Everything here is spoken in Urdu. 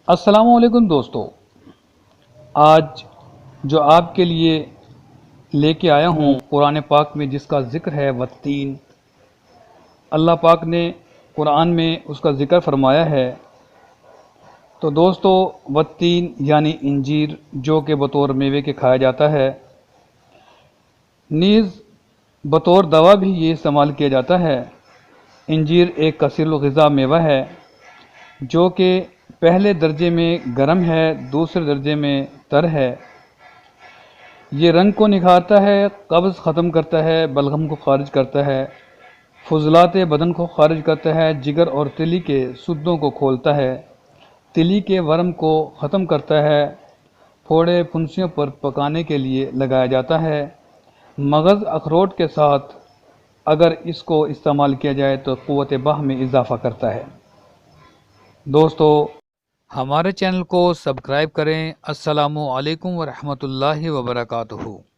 السلام علیکم دوستو، آج جو آپ کے لیے لے کے آیا ہوں قرآن پاک میں جس کا ذکر ہے والتین، اللہ پاک نے قرآن میں اس کا ذکر فرمایا ہے۔ تو دوستو، والتین یعنی انجیر جو کہ بطور میوے کے کھایا جاتا ہے، نیز بطور دوا بھی یہ استعمال کیا جاتا ہے۔ انجیر ایک کثیر الغذا میوہ ہے جو کہ پہلے درجے میں گرم ہے، دوسرے درجے میں تر ہے۔ یہ رنگ کو نکھارتا ہے، قبض ختم کرتا ہے، بلغم کو خارج کرتا ہے، فضلات بدن کو خارج کرتا ہے، جگر اور تلی کے سدوں کو کھولتا ہے، تلی کے ورم کو ختم کرتا ہے، پھوڑے پھنسیوں پر پکانے کے لیے لگایا جاتا ہے۔ مغز اخروٹ کے ساتھ اگر اس کو استعمال کیا جائے تو قوت باہ میں اضافہ کرتا ہے۔ دوستو، ہمارے چینل کو سبسکرائب کریں۔ السلام علیکم ورحمۃ اللہ وبرکاتہ۔